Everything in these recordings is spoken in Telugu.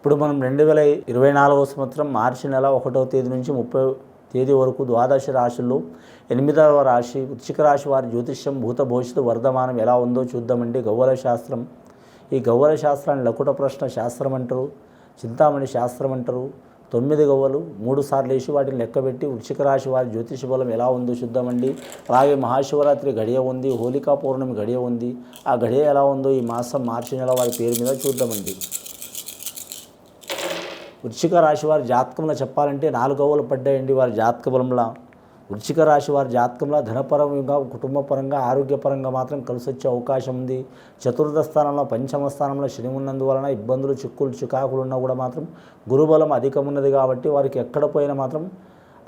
ఇప్పుడు మనం 2024వ సంవత్సరం మార్చి నెల 1వ తేదీ నుంచి 30వ తేదీ వరకు ద్వాదశ రాశుల్లో 8వ రాశి వృశ్చిక రాశి వారి జ్యోతిష్యం భూత భవిష్యత్తు వర్ధమానం ఎలా ఉందో చూద్దామండి. గవ్వల శాస్త్రం. ఈ గవ్వల శాస్త్రాన్ని లకుట ప్రశ్న శాస్త్రం అంటారు, చింతామణి శాస్త్రం అంటారు. 9 గవ్వలు 3 సార్లు వేసి వాటిని లెక్కబెట్టి వృశ్చిక రాశి వారి జ్యోతిష బలం ఎలా ఉందో చూద్దామండి. అలాగే మహాశివరాత్రి గడియ ఉంది, హోలికా పౌర్ణమి గడియ ఉంది. ఆ గడియ ఎలా ఉందో ఈ మాసం మార్చి నెల వారి పేరు మీద చూద్దామండి. వృశ్చిక రాశి వారి జాతకంలో చెప్పాలంటే 4 గవ్వలు పడ్డాయండి వారి జాతక బలంలో. వృశ్చిక రాశి వారి జాతకంలో ధనపరంగా, కుటుంబపరంగా, ఆరోగ్యపరంగా మాత్రం కలిసి వచ్చే అవకాశం ఉంది. చతుర్థ స్థానంలో, పంచమ స్థానంలో శని ఉన్నందువలన ఇబ్బందులు, చిక్కులు, చికాకులు ఉన్నా కూడా మాత్రం గురుబలం అధికం ఉన్నది కాబట్టి వారికి ఎక్కడ పోయినా మాత్రం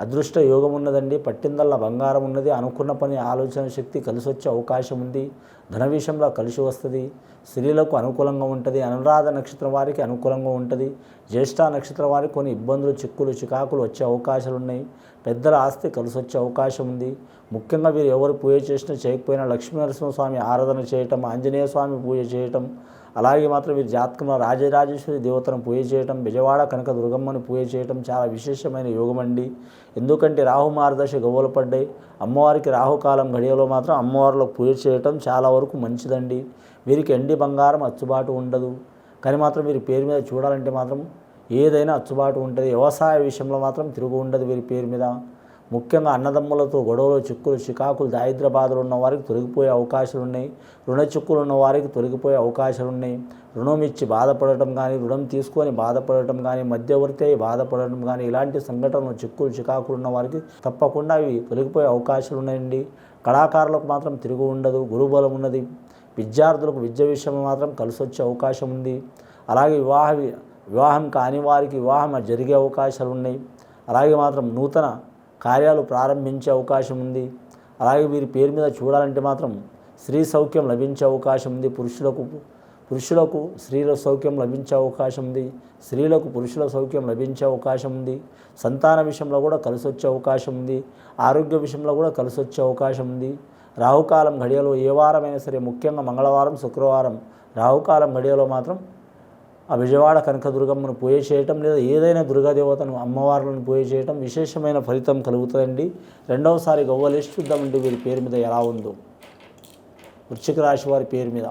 అదృష్ట యోగం ఉన్నదండి. పట్టిందల్లా బంగారం ఉన్నది. అనుకున్న పని, ఆలోచన శక్తి కలిసి వచ్చే అవకాశం ఉంది. ధన విషయంలో కలిసి వస్తుంది. స్త్రీలకు అనుకూలంగా ఉంటుంది. అనురాధ నక్షత్రం వారికి అనుకూలంగా ఉంటుంది. జ్యేష్ఠ నక్షత్రం వారికి కొన్ని ఇబ్బందులు, చిక్కులు, చికాకులు వచ్చే అవకాశాలు ఉన్నాయి. పెద్దల ఆస్తి కలిసి వచ్చే అవకాశం ఉంది. ముఖ్యంగా వీరు ఎవరు పూజ చేసినా చేయకపోయినా లక్ష్మీనరసింహస్వామి ఆరాధన చేయటం, ఆంజనేయ స్వామి పూజ చేయటం, అలాగే మాత్రం వీరి జాతకంలో రాజరాజేశ్వరి దేవతను పూజ చేయటం, బెజవాడ కనక దుర్గమ్మను పూజ చేయటం చాలా విశేషమైన యోగం అండి. ఎందుకంటే రాహు మార్గదర్శ గవ్వలు పడ్డాయి. అమ్మవారికి రాహుకాలం గడియలో మాత్రం అమ్మవారిలో పూజ చేయటం చాలా వరకు మంచిదండి. వీరికి ఎండి బంగారం అచ్చుబాటు ఉండదు. కానీ మాత్రం వీరి పేరు మీద చూడాలంటే మాత్రం ఏదైనా అచ్చుబాటు ఉంటుంది. వ్యవసాయ విషయంలో మాత్రం తిరుగు ఉండదు వీరి పేరు మీద. ముఖ్యంగా అన్నదమ్ములతో గొడవలు, చిక్కులు, చికాకులు, దారిద్ర బాధలు ఉన్న వారికి తొలగిపోయే అవకాశాలు ఉన్నాయి. రుణ చిక్కులు ఉన్న వారికి తొలగిపోయే అవకాశాలు ఉన్నాయి. రుణం ఇచ్చి బాధపడటం కానీ, రుణం తీసుకొని బాధపడటం కానీ, మధ్యవర్తి అయి బాధపడటం కానీ, ఇలాంటి సంఘటనలు, చిక్కులు, చికాకులు ఉన్న వారికి తప్పకుండా అవి తొలగిపోయే అవకాశాలు ఉన్నాయండి. కళాకారులకు మాత్రం తిరుగు ఉండదు. గురుబలం ఉన్నది. విద్యార్థులకు విద్య విషయంలో మాత్రం కలిసి వచ్చే అవకాశం ఉంది. అలాగే వివాహం కాని వారికి వివాహం జరిగే అవకాశాలు ఉన్నాయి. అలాగే మాత్రం నూతన కార్యాలు ప్రారంభించే అవకాశం ఉంది. అలాగే వీరి పేరు మీద చూడాలంటే మాత్రం స్త్రీ సౌఖ్యం లభించే అవకాశం ఉంది. పురుషులకు స్త్రీల సౌఖ్యం లభించే అవకాశం ఉంది. స్త్రీలకు పురుషుల సౌఖ్యం లభించే అవకాశం ఉంది. సంతాన విషయంలో కూడా కలిసి వచ్చే అవకాశం ఉంది. ఆరోగ్య విషయంలో కూడా కలిసి వచ్చే అవకాశం ఉంది. రాహుకాలం గడియలో ఏ వారమైనా సరే, ముఖ్యంగా మంగళవారం, శుక్రవారం రాహుకాలం గడియలో మాత్రం ఆ విజయవాడ కనకదుర్గమ్మను పూజ చేయటం, లేదా ఏదైనా దుర్గాదేవతను, అమ్మవార్లను పూజ చేయటం విశేషమైన ఫలితం కలుగుతుందండి. రెండవసారి గవ్వలేసి చూద్దామండి వీరి పేరు మీద ఎలా ఉందో. వృశ్చిక రాశి వారి పేరు మీద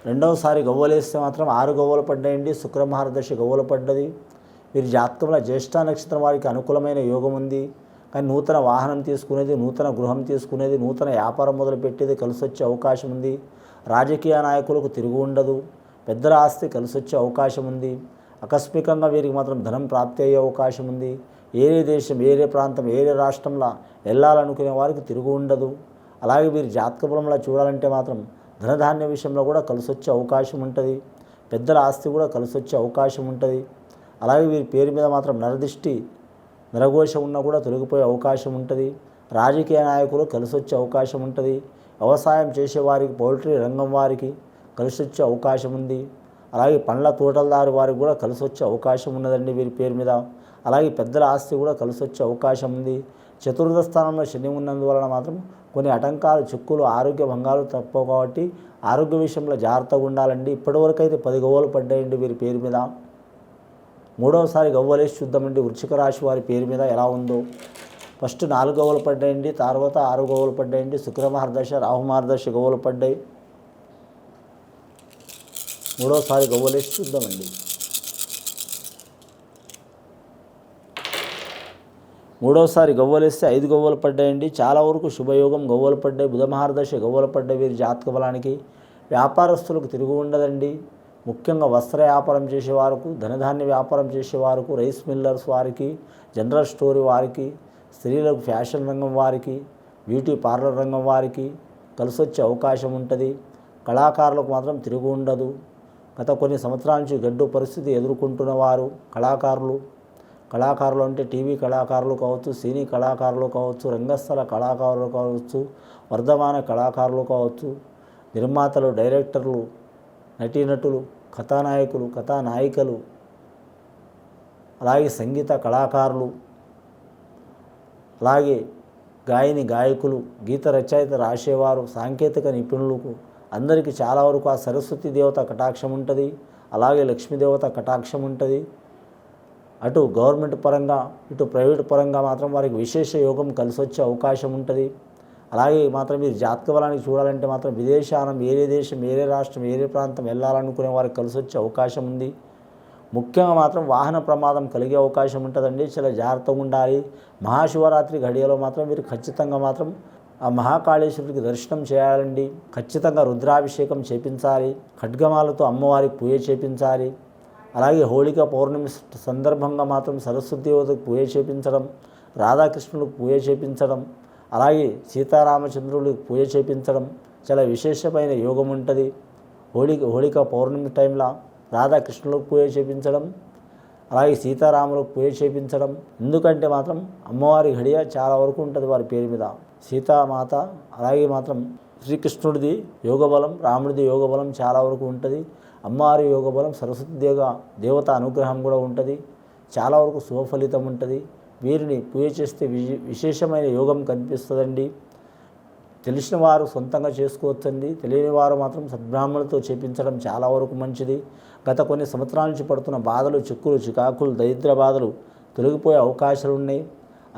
రెండవసారి గవ్వలేస్తే మాత్రం 6 గవ్వలు పడ్డాయండి. శుక్ర మహారదశ గవ్వలు పడ్డది. వీరి జాతకంలో జ్యేష్ఠ నక్షత్రం వారికి అనుకూలమైన యోగం ఉంది. కానీ నూతన వాహనం తీసుకునేది, నూతన గృహం తీసుకునేది, నూతన వ్యాపారం మొదలుపెట్టేది కలిసి వచ్చే అవకాశం ఉంది. రాజకీయ నాయకులకు తిరుగు ఉండదు. పెద్దల ఆస్తి కలిసి వచ్చే అవకాశం ఉంది. ఆకస్మికంగా వీరికి మాత్రం ధనం ప్రాప్తి అయ్యే అవకాశం ఉంది. ఏరే దేశం, ఏరే ప్రాంతం, ఏరే రాష్ట్రంలో వెళ్ళాలనుకునే వారికి తిరుగు ఉండదు. అలాగే వీరి జాతక బలంలో చూడాలంటే మాత్రం ధనధాన్య విషయంలో కూడా కలిసి వచ్చే అవకాశం ఉంటుంది. పెద్దల ఆస్తి కూడా కలిసి వచ్చే అవకాశం ఉంటుంది. అలాగే వీరి పేరు మీద మాత్రం నరదిష్టి, నరఘోష ఉన్నా కూడా తొలగిపోయే అవకాశం ఉంటుంది. రాజకీయ నాయకులు కలిసి వచ్చే అవకాశం ఉంటుంది. వ్యవసాయం చేసేవారికి, పౌల్ట్రీ రంగం వారికి కలిసి వచ్చే అవకాశం ఉంది. అలాగే పండ్ల తోటలదారు వారికి కూడా కలిసి వచ్చే అవకాశం ఉన్నదండి వీరి పేరు మీద. అలాగే పెద్దల ఆస్తి కూడా కలిసి వచ్చే అవకాశం ఉంది. చతుర్థ స్థానంలో శని ఉన్నందువలన మాత్రం కొన్ని ఆటంకాలు, చిక్కులు, ఆరోగ్య భంగాలు తప్పవు కాబట్టి ఆరోగ్య విషయంలో జాగ్రత్తగా ఉండాలండి. ఇప్పటివరకు అయితే 10 గవ్వలు పడ్డాయండి వీరి పేరు మీద. మూడవసారి గవ్వలేసి చూద్దామండి వృశ్చిక రాశి వారి పేరు మీద ఎలా ఉందో. ఫస్ట్ 4 గవ్వలు పడ్డాయండి, తర్వాత 6 గవ్వలు పడ్డాయండి. శుక్ర మహారదశ, రాహు మహారదశ గవ్వలు పడ్డాయి. మూడవసారి గవ్వలేసి చూద్దామండి. మూడవసారి గవ్వలేస్తే 5 గవ్వలు పడ్డాయండి. చాలా వరకు శుభయోగం గవ్వలు పడ్డాయి. బుధ మహారదశ గవ్వలు పడ్డాయి వీరి జాతక బలానికి. వ్యాపారస్తులకు తిరుగు ఉండదండి. ముఖ్యంగా వస్త్ర వ్యాపారం చేసేవారికి, ధనధాన్య వ్యాపారం చేసేవారికి, రైస్ మిల్లర్స్ వారికి, జనరల్ స్టోర్ వారికి, స్త్రీలకు ఫ్యాషన్ రంగం వారికి, బ్యూటీ పార్లర్ రంగం వారికి కలిసి వచ్చే అవకాశం ఉంటుంది. కళాకారులకు మాత్రం తిరుగు ఉండదు. గత కొన్ని సంవత్సరాల నుంచి గడ్డు పరిస్థితి ఎదుర్కొంటున్న వారు కళాకారులు అంటే టీవీ కళాకారులు కావచ్చు, సినీ కళాకారులు కావచ్చు, రంగస్థల కళాకారులు కావచ్చు, వర్ధమాన కళాకారులు కావచ్చు, నిర్మాతలు, డైరెక్టర్లు, నటీనటులు, కథానాయకులు, కథానాయికలు, అలాగే సంగీత కళాకారులు, అలాగే గాయని గాయకులు, గీత రచయిత రాసేవారు, సాంకేతిక నిపుణులకు, అందరికీ చాలా వరకు ఆ సరస్వతి దేవత కటాక్షం ఉంటుంది, అలాగే లక్ష్మీదేవత కటాక్షం ఉంటుంది. అటు గవర్నమెంట్ పరంగా ఇటు ప్రైవేట్ పరంగా మాత్రం వారికి విశేష యోగం కలిసి వచ్చే అవకాశం ఉంటుంది. అలాగే మాత్రం మీరు జాతక బలానికి చూడాలంటే మాత్రం విదేశానం వేరే దేశం వేరే రాష్ట్రం వేరే ప్రాంతం వెళ్ళాలనుకునే వారికి కలిసి వచ్చే అవకాశం ఉంది. ముఖ్యంగా మాత్రం వాహన ప్రమాదం కలిగే అవకాశం ఉంటుందండి, చాలా జాగ్రత్తగా ఉండాలి. మహాశివరాత్రి ఘడియలో మాత్రం మీరు ఖచ్చితంగా మాత్రం ఆ మహాకాళేశ్వరుడికి దర్శనం చేయాలండి. ఖచ్చితంగా రుద్రాభిషేకం చేపించాలి, ఖడ్గమాలతో అమ్మవారికి పూజ చేపించాలి. అలాగే హోళిక పౌర్ణమి సందర్భంగా మాత్రం సరస్వతి దేవతకు పూజ చేపించడం, రాధాకృష్ణులకు పూజ చేపించడం, అలాగే సీతారామచంద్రులకు పూజ చేపించడం చాలా విశేషమైన యోగం ఉంటుంది. హోళిక పౌర్ణమి టైంలో రాధాకృష్ణులకు పూజ చేపించడం, అలాగే సీతారాములకు పూజ చేపించడం. ఎందుకంటే మాత్రం అమ్మవారి ఘడియ చాలా వరకు ఉంటుంది వారి పేరు మీద. సీతామాత అలాగే మాత్రం శ్రీకృష్ణుడిది యోగబలం, రాముడిది యోగబలం చాలా వరకు ఉంటుంది. అమ్మవారి యోగబలం, సరస్వతి దేవత అనుగ్రహం కూడా ఉంటుంది. చాలా వరకు శుభఫలితం ఉంటుంది. వీరిని పూజ చేస్తే విశేషమైన యోగం కనిపిస్తుందండి. తెలిసిన వారు సొంతంగా చేసుకోవచ్చండి, తెలియని వారు మాత్రం సద్బ్రాహ్మణులతో చేపించడం చాలా వరకు మంచిది. గత కొన్ని సంవత్సరాల నుంచి పడుతున్న బాధలు, చిక్కులు, చికాకులు, దరిద్ర బాధలు తొలగిపోయే అవకాశాలు ఉన్నాయి.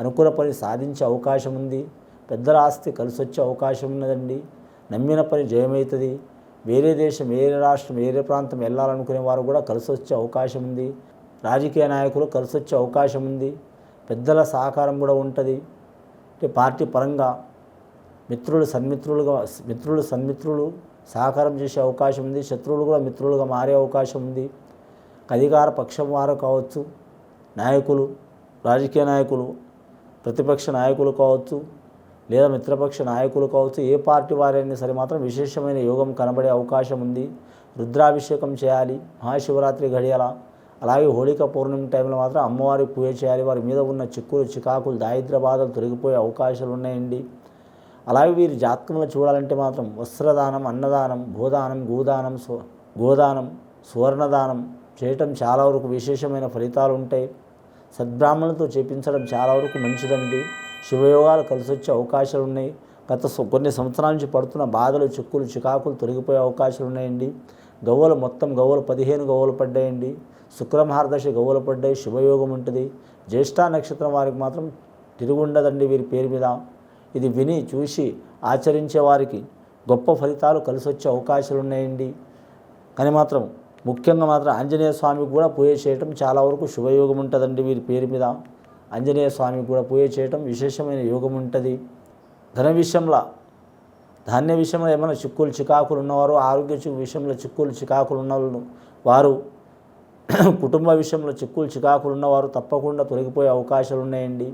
అనుకున్న పని సాధించే అవకాశం ఉంది. పెద్దల ఆస్తి కలిసి వచ్చే అవకాశం ఉన్నదండి. నమ్మిన పని జయమవుతుంది. వేరే దేశం వేరే రాష్ట్రం వేరే ప్రాంతం వెళ్ళాలనుకునే వారు కూడా కలిసి వచ్చే అవకాశం ఉంది. రాజకీయ నాయకులు కలిసి వచ్చే అవకాశం ఉంది. పెద్దల సహకారం కూడా ఉంటుంది. పార్టీ పరంగా మిత్రులు సన్మిత్రులు సహకారం చేసే అవకాశం ఉంది. శత్రువులు కూడా మిత్రులుగా మారే అవకాశం ఉంది. అధికార పక్షం వారు కావచ్చు, నాయకులు, రాజకీయ నాయకులు, ప్రతిపక్ష నాయకులు కావచ్చు, లేదా మిత్రపక్ష నాయకులు కావచ్చు, ఏ పార్టీ వారైనా సరే మాత్రం విశేషమైన యోగం కనబడే అవకాశం ఉంది. రుద్రాభిషేకం చేయాలి మహాశివరాత్రి ఘడియల. అలాగే హోళిక పౌర్ణమి టైంలో మాత్రం అమ్మవారికి పూజ చేయాలి. వారి మీద ఉన్న చిక్కులు, చికాకులు, దారిద్ర్య బాధలు తొలగిపోయే అవకాశాలు ఉన్నాయండి. అలాగే వీరి జాతకంలో చూడాలంటే మాత్రం వస్త్రదానం, అన్నదానం, భూదానం, గోదానం, సువర్ణదానం చేయటం చాలా వరకు విశేషమైన ఫలితాలు ఉంటాయి. సద్బ్రాహ్మణులతో చేపించడం చాలా వరకు మంచిదండి. శుభయోగాలు కలిసి వచ్చే అవకాశాలు ఉన్నాయి. కొన్ని సంవత్సరాల నుంచి పడుతున్న బాధలు, చిక్కులు, చికాకులు తొలగిపోయే అవకాశాలు ఉన్నాయండి. గవ్వలు 15 గవ్వలు పడ్డాయండి. శుక్రమహారదశ గవ్వలు పడ్డాయి. శుభయోగం ఉంటుంది. జ్యేష్ఠ నక్షత్రం వారికి మాత్రం తిరుగుండదండి వీరి పేరు మీద. ఇది విని చూసి ఆచరించే వారికి గొప్ప ఫలితాలు కలిసి వచ్చే అవకాశాలు ఉన్నాయండి. కానీ మాత్రం ముఖ్యంగా మాత్రం ఆంజనేయ స్వామికి కూడా పూజ చేయటం చాలా వరకు శుభయోగం ఉంటుందండి వీరి పేరు మీద. ఆంజనేయ స్వామికి కూడా పూజ చేయటం విశేషమైన యోగం ఉంటుంది. ధన విషయంలో, ధాన్య విషయంలో ఏమైనా చిక్కులు, చికాకులు ఉన్నవారు, ఆరోగ్య విషయంలో చిక్కులు, చికాకులు ఉన్న వారు, కుటుంబ విషయంలో చిక్కులు, చికాకులు ఉన్నవారు తప్పకుండా తొలగిపోయే అవకాశాలు ఉన్నాయండి.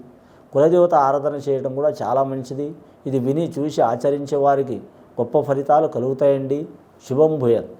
కులదేవత ఆరాధన చేయడం కూడా చాలా మంచిది. ఇది విని చూసి ఆచరించే వారికి గొప్ప ఫలితాలు కలుగుతాయండి. శుభం భూయాత్.